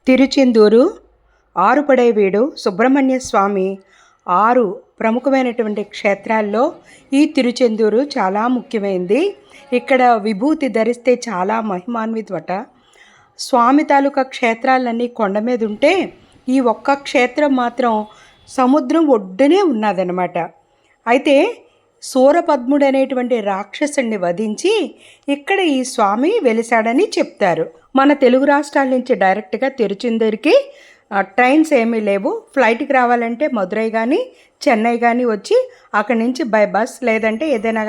తిరుచెందూరు, ఆరుపడైవీడు సుబ్రహ్మణ్య స్వామి 6 ప్రముఖమైనటువంటి క్షేత్రాల్లో ఈ తిరుచెందూరు చాలా ముఖ్యమైనది. ఇక్కడ విభూతి ధరిస్తే చాలా మహిమాన్వితమట. స్వామి తాలూకా క్షేత్రాలన్నీ కొండ మీద ఉంటే ఈ ఒక్క క్షేత్రం మాత్రం సముద్రం ఒడ్డునే ఉన్నదనమాట. అయితే సూరపద్ముడు అనేటువంటి రాక్షసుడిని వధించి ఇక్కడ ఈ స్వామి వెలిశాడని చెప్తారు. మన తెలుగు రాష్ట్రాల నుంచి డైరెక్ట్గా తిరుచెందూరుకి ట్రైన్స్ ఏమీ లేవు. ఫ్లైట్కి రావాలంటే మదురై కానీ చెన్నై కానీ వచ్చి అక్కడి నుంచి బై బస్ లేదంటే ఏదైనా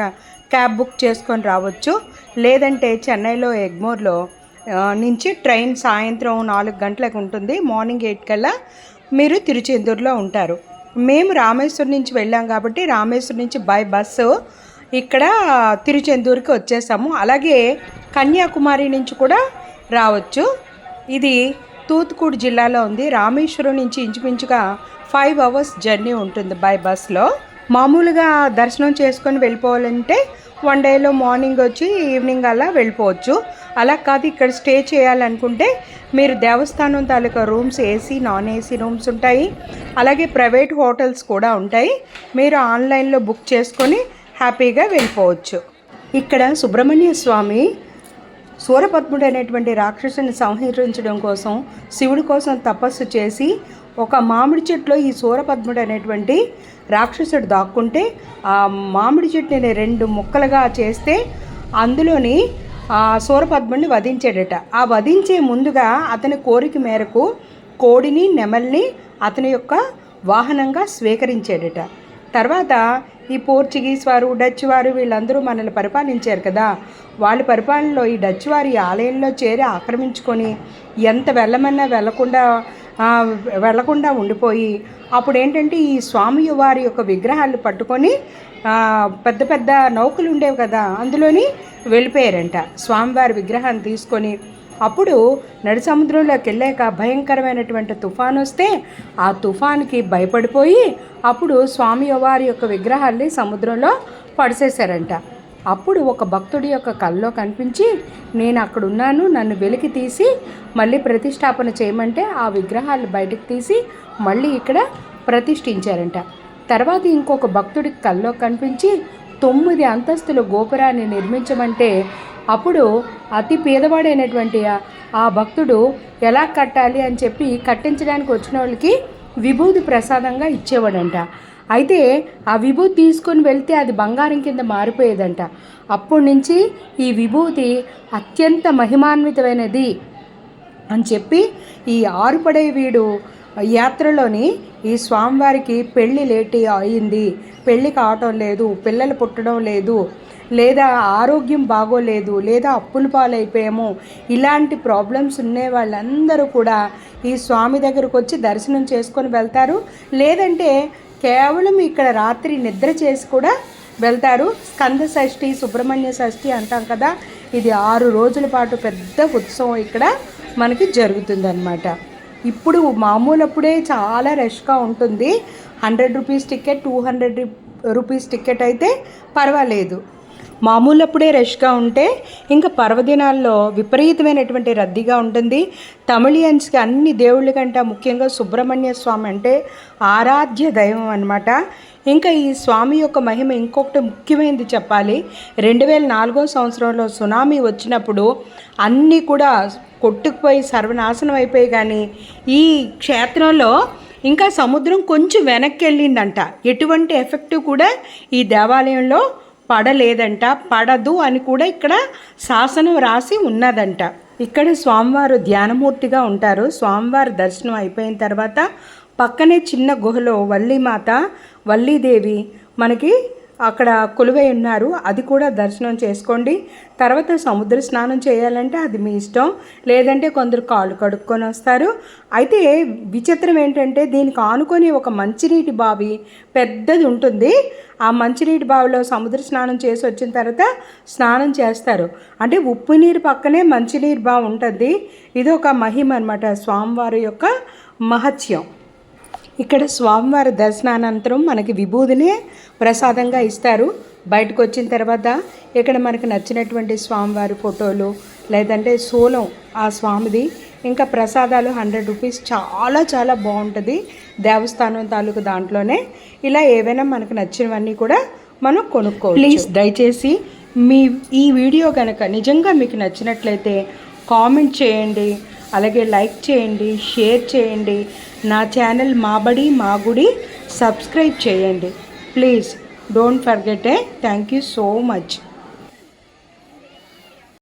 క్యాబ్ బుక్ చేసుకొని రావచ్చు. లేదంటే చెన్నైలో ఎగ్మోర్లో నుంచి ట్రైన్ సాయంత్రం 4 గంటలకు ఉంటుంది. మార్నింగ్ 8 కల్లా మీరు తిరుచెందూరులో ఉంటారు. మేము రామేశ్వరం నుంచి వెళ్ళాం కాబట్టి రామేశ్వరం నుంచి బై బస్సు ఇక్కడ తిరుచెందూరుకి వచ్చేసాము. అలాగే కన్యాకుమారి నుంచి కూడా రావచ్చు. ఇది తూత్తుకుడి జిల్లాలో ఉంది. రామేశ్వరం నుంచి ఇంచుమించుగా 5 అవర్స్ జర్నీ ఉంటుంది బై బస్లో. మామూలుగా దర్శనం చేసుకొని వెళ్ళిపోవాలంటే 1 డేలో మార్నింగ్ వచ్చి ఈవినింగ్ అలా వెళ్ళిపోవచ్చు. అలా కాదు, ఇక్కడ స్టే చేయాలనుకుంటే మీరు దేవస్థానం తాలూకా rooms AC non AC rooms ఉంటాయి. అలాగే ప్రైవేట్ హోటల్స్ కూడా ఉంటాయి. మీరు ఆన్లైన్లో బుక్ చేసుకొని హ్యాపీగా వెళ్ళిపోవచ్చు. ఇక్కడ సుబ్రహ్మణ్య స్వామి సూరపద్ముడు అనేటువంటి రాక్షసుని సంహరించడం కోసం శివుడి కోసం తపస్సు చేసి ఒక మామిడి చెట్టులో ఈ సూరపద్ముడు అనేటువంటి రాక్షసుడు దాక్కుంటే ఆ మామిడి చెట్టుని 2 ముక్కలుగా చేస్తే అందులోని సూరపద్ముడిని వధించాడట. ఆ వధించే ముందుగా అతని కోరిక మేరకు కోడిని నెమల్ని అతని యొక్క వాహనంగా స్వీకరించాడట. తర్వాత ఈ పోర్చుగీస్ వారు డచ్ వారు వీళ్ళందరూ మనల్ని పరిపాలించారు కదా, వాళ్ళ పరిపాలనలో ఈ డచ్ వారి ఆలయంలో చేరి ఆక్రమించుకొని ఎంత వెళ్ళమన్నా వెళ్లకుండా ఉండిపోయి అప్పుడు ఏంటంటే ఈ స్వామి వారి యొక్క విగ్రహాలు పట్టుకొని పెద్ద పెద్ద నౌకలు ఉండేవి కదా అందులోని వెళ్ళిపోయారంట. స్వామివారి విగ్రహాన్ని తీసుకొని అప్పుడు నడి సముద్రంలోకి వెళ్ళాక భయంకరమైనటువంటి తుఫాను వస్తే ఆ తుఫాన్కి భయపడిపోయి అప్పుడు స్వామి వారి యొక్క విగ్రహాల్ని సముద్రంలో పడిసేశారంట. అప్పుడు ఒక భక్తుడి యొక్క కల్లో కనిపించి నేను అక్కడ ఉన్నాను, నన్ను వెలికి తీసి మళ్ళీ ప్రతిష్టాపన చేయమంటే ఆ విగ్రహాలు బయటకు తీసి మళ్ళీ ఇక్కడ ప్రతిష్ఠించారంట. తర్వాత ఇంకొక భక్తుడికి కల్లో కనిపించి 9 అంతస్తుల గోపురాన్ని నిర్మించమంటే అప్పుడు అతి పేదవాడైనటువంటి ఆ భక్తుడు ఎలా కట్టాలి అని చెప్పి కట్టించడానికి వచ్చిన వాళ్ళకి విభూతి ప్రసాదంగా ఇచ్చేవాడంట. అయితే ఆ విభూతి తీసుకొని వెళ్తే అది బంగారం కింద మారిపోయేదంట. అప్పటి నుంచి ఈ విభూతి అత్యంత మహిమాన్వితమైనది అని చెప్పి ఈ ఆరుపడైవీడు యాత్రలోని ఈ స్వామివారికి పెళ్ళి లేట్ అయింది, పెళ్ళి కావటం లేదు, పిల్లలు పుట్టడం లేదు, లేదా ఆరోగ్యం బాగోలేదు, లేదా అప్పుల పాలైపోయాము, ఇలాంటి ప్రాబ్లమ్స్ ఉండే వాళ్ళందరూ కూడా ఈ స్వామి దగ్గరకు వచ్చి దర్శనం చేసుకొని వెళ్తారు. లేదంటే కేవలం ఇక్కడ రాత్రి నిద్ర చేసి కూడా వెళ్తారు. స్కంద షష్ఠి సుబ్రహ్మణ్య షష్ఠి అంటాం కదా, ఇది 6 రోజుల పాటు పెద్ద ఉత్సవం ఇక్కడ మనకి జరుగుతుందన్నమాట. ఇప్పుడు మామూలప్పుడే చాలా రష్గా ఉంటుంది. 100 రూపీస్ టికెట్ 200 రూపీస్ టికెట్ అయితే పర్వాలేదు. మామూలప్పుడే రష్గా ఉంటే ఇంకా పర్వదినాల్లో విపరీతమైనటువంటి రద్దీగా ఉంటుంది. తమిళియన్స్కి అన్ని దేవుళ్ళ కంటే ముఖ్యంగా సుబ్రహ్మణ్య స్వామి అంటే ఆరాధ్య దైవం అన్నమాట. ఇంకా ఈ స్వామి యొక్క మహిమ ఇంకొకటి ముఖ్యమైనది చెప్పాలి. 2004 సంవత్సరంలో సునామీ వచ్చినప్పుడు అన్నీ కూడా కొట్టుకుపోయి సర్వనాశనం అయిపోయి, కానీ ఈ క్షేత్రంలో ఇంకా సముద్రం కొంచెం వెనక్కి వెళ్ళిందంట. ఎటువంటి ఎఫెక్ట్ కూడా ఈ దేవాలయంలో పడలేదంట, పడదు అని కూడా ఇక్కడ శాసనం రాసి ఉన్నదంట. ఇక్కడ స్వామివారు ధ్యానమూర్తిగా ఉంటారు. స్వామివారి దర్శనం అయిపోయిన తర్వాత పక్కనే చిన్న గుహలో వల్లీమాత వల్లీదేవి మనకి అక్కడ కొలువై ఉన్నారు. అది కూడా దర్శనం చేసుకోండి. తర్వాత సముద్ర స్నానం చేయాలంటే అది మీ ఇష్టం, లేదంటే కొందరు కాళ్ళు కడుక్కొని వస్తారు. అయితే విచిత్రం ఏంటంటే దీనికి ఆనుకొని ఒక మంచినీటి బావి పెద్దది ఉంటుంది. ఆ మంచినీటి బావిలో సముద్ర స్నానం చేసి వచ్చిన తర్వాత స్నానం చేస్తారు. అంటే ఉప్పు నీరు పక్కనే మంచినీరు బావి ఉంటుంది. ఇది ఒక మహిమ అన్నమాట, స్వామివారి యొక్క మహత్యం. ఇక్కడ స్వామివారి దర్శనానంతరం మనకి విభూదినే ప్రసాదంగా ఇస్తారు. బయటకు వచ్చిన తర్వాత ఇక్కడ మనకు నచ్చినటువంటి స్వామివారి ఫోటోలు లేదంటే శూలం ఆ స్వామిది ఇంకా ప్రసాదాలు 100 రూపీస్, చాలా చాలా బాగుంటుంది దేవస్థానం తాలూకు దాంట్లోనే. ఇలా ఏవైనా మనకు నచ్చినవన్నీ కూడా మనం కొనుక్కోవచ్చు. ప్లీజ్ దయచేసి ఈ వీడియో కనుక నిజంగా మీకు నచ్చినట్లయితే కామెంట్ చేయండి, అలాగే లైక్ చేయండి, షేర్ చేయండి. నా ఛానల్ మాబడి మా గుడి సబ్స్క్రైబ్ చేయండి. Please don't forget. Thank you so much.